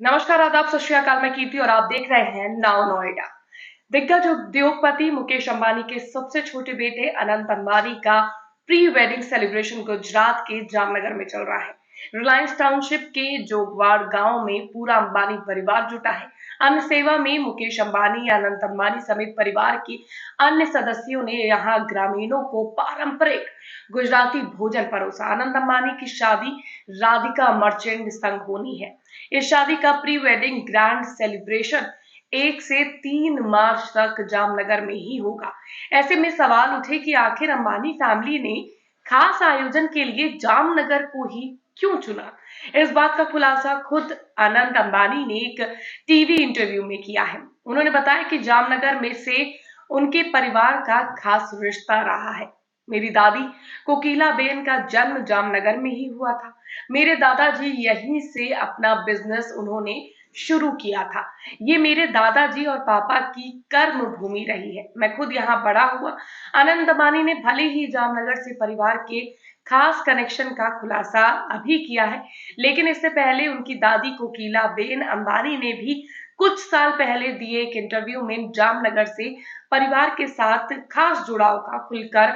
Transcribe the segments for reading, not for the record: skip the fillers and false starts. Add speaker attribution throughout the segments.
Speaker 1: नमस्कार, आदाब, सत श्री अकाल। मैं कीर्ति और आप देख रहे हैं नाउ नोएडा। दिग्गज उद्योगपति मुकेश अंबानी के सबसे छोटे बेटे अनंत अंबानी का प्री वेडिंग सेलिब्रेशन गुजरात के जामनगर में चल रहा है। रिलायंस टाउनशिप के जोगवाड़ गांव में पूरा अंबानी परिवार जुटा है। अन्न सेवा में मुकेश अंबानी, अनंत अंबानी समेत परिवार के अन्य सदस्यों ने यहां ग्रामीणों को पारंपरिक गुजराती भोजन परोसा। अनंत अंबानी की शादी राधिका मर्चेंट संग होनी है। इस शादी का प्री वेडिंग ग्रैंड सेलिब्रेशन 1 से 3 मार्च तक जामनगर में ही होगा। ऐसे में सवाल उठे कि आखिर अंबानी फैमिली ने खास आयोजन के लिए जामनगर को ही क्यों चुना। इस बात का खुलासा खुद अनंत अंबानी ने एक टीवी इंटरव्यू में किया है। उन्होंने बताया कि जामनगर में से उनके परिवार का खास रिश्ता रहा है। मेरी दादी कोकिला बेन का जन्म जामनगर में ही हुआ था। मेरे दादाजी यहीं से अपना बिजनेस उन्होंने शुरू किया था। ये मेरे दादाजी और पापा की कर्म भूमि रही है। मैं खुद यहाँ बड़ा हुआ। अनंत अंबानी ने भले ही जामनगर से परिवार के खास कनेक्शन का खुलासा अभी किया है, लेकिन इससे पहले उनकी दादी कोकिला बेन अंबानी ने भी कुछ साल पहले दिए एक इंटरव्यू में जामनगर से परिवार के साथ खास जुड़ाव का खुलकर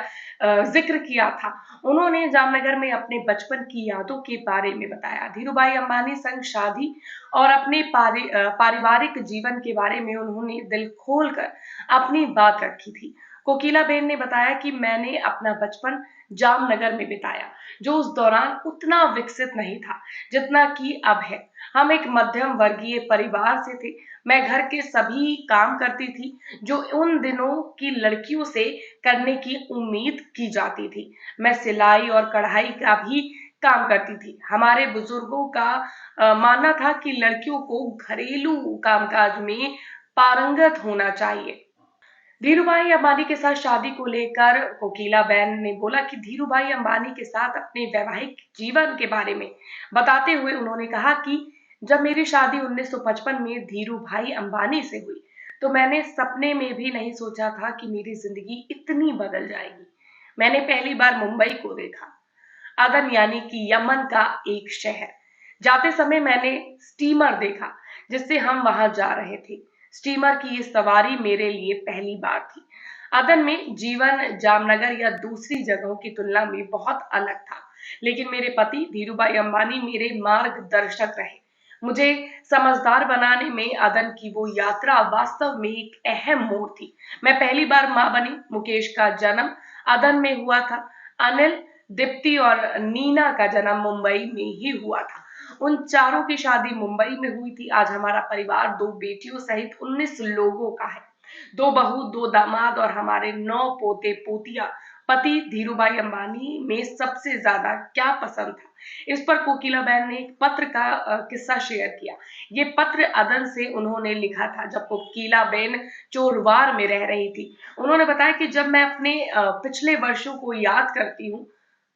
Speaker 1: जिक्र किया था। उन्होंने जामनगर में अपने बचपन की यादों के बारे में बताया। धीरूभाई अंबानी संग शादी और अपने पारिवारिक जीवन के बारे में उन्होंने दिल खोलकर अपनी बात रखी थी। कोकिला बेन ने बताया कि मैंने अपना बचपन जामनगर में बिताया, जो उस दौरान उतना विकसित नहीं था जितना कि अब है। हम एक मध्यम वर्गीय परिवार से थे। मैं घर के सभी काम करती थी जो उन दिनों की लड़कियों से करने की उम्मीद की जाती थी। मैं सिलाई और कढ़ाई का भी काम करती थी। हमारे बुजुर्गों का मानना था कि लड़कियों को घरेलू कामकाज में पारंगत होना चाहिए। धीरूभाई अंबानी के साथ शादी को लेकर कोकिला बेन ने बोला कि धीरूभाई अंबानी के साथ अपने वैवाहिक जीवन के बारे में बताते हुए उन्होंने कहा कि जब मेरी शादी 1955 में धीरूभाई अंबानी से हुई, तो मैंने सपने में भी नहीं सोचा था कि मेरी जिंदगी इतनी बदल जाएगी। मैंने पहली बार मुंबई को देखा, अदन यानी कि यमन का एक शहर। जाते समय मैंने स्टीमर देखा जिससे हम वहां जा रहे थे। स्टीमर की ये सवारी मेरे लिए पहली बार थी। अदन में जीवन जामनगर या दूसरी जगहों की तुलना में बहुत अलग था, लेकिन मेरे पति धीरूभाई अंबानी मेरे मार्गदर्शक रहे। मुझे समझदार बनाने में अदन की वो यात्रा वास्तव में एक अहम मोड़ थी। मैं पहली बार मां बनी। मुकेश का जन्म अदन में हुआ था। अनिल, दीप्ति और नीना का जन्म मुंबई में ही हुआ था। उन चारों की शादी मुंबई में हुई थी। आज हमारा परिवार 2 बेटियों सहित 19 लोगों का है। 2 बहू, 2 दामाद और हमारे 9 पोते पोतियां। पति धीरूभाई अंबानी में सबसे ज्यादा क्या पसंद था, इस पर कोकिला बहन ने एक पत्र का किस्सा शेयर किया। ये पत्र अदन से उन्होंने लिखा था जब कोकिला बेन चोरवार में रह रही थी। उन्होंने बताया कि जब मैं अपने पिछले वर्षों को याद करती हूँ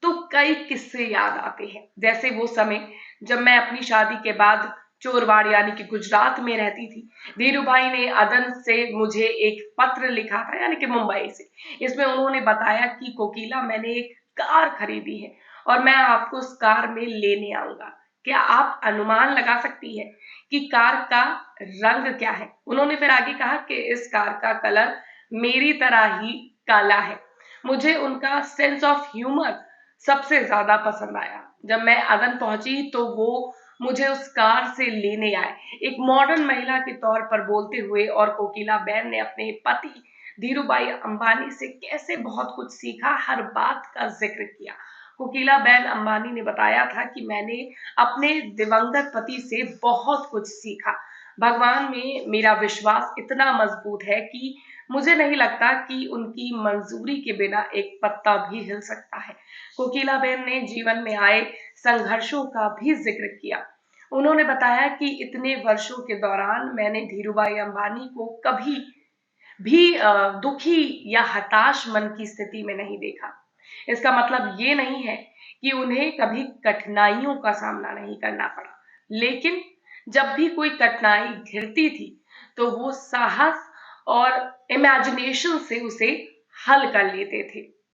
Speaker 1: तो कई किस्से याद आते हैं, जैसे वो समय जब मैं अपनी शादी के बाद चोरवाड़ यानी कि गुजरात में रहती थी। धीरू भाई ने अदन से मुझे एक पत्र लिखा था यानी कि मुंबई से। इसमें उन्होंने बताया कि कोकिला, मैंने एक कार खरीदी है और मैं आपको उस कार में लेने आऊंगा। क्या आप अनुमान लगा सकती है कि कार का रंग क्या है? उन्होंने फिर आगे कहा कि इस कार का कलर मेरी तरह ही काला है। मुझे उनका सेंस ऑफ ह्यूमर सबसे ज्यादा पसंद आया। जब मैं अदन पहुंची तो वो मुझे उस कार से लेने आए, एक मॉडर्न महिला के तौर पर बोलते हुए। और कोकिला बेन ने अपने पति धीरूभाई अंबानी से कैसे बहुत कुछ सीखा, हर बात का जिक्र किया। कोकिला बेन अंबानी ने बताया था कि मैंने अपने दिवंगत पति से बहुत कुछ सीखा। भगवान में मेरा विश्वास इतना मजबूत है कि मुझे नहीं लगता कि उनकी मंजूरी के बिना एक पत्ता भी हिल सकता है। कोकिला बेन ने जीवन में आए संघर्षों का भी जिक्र किया। उन्होंने बताया कि इतने वर्षों के दौरान मैंने धीरूभाई अंबानी को कभी भी दुखी या हताश मन की स्थिति में नहीं देखा। इसका मतलब ये नहीं है कि उन्हें कभी कठिनाइयों का सामना नहीं करना पड़ा, लेकिन जब भी कोई कठिनाई घिरती थी तो वो साहस और इमेजिनेशन से उसे हल कर लेते थे।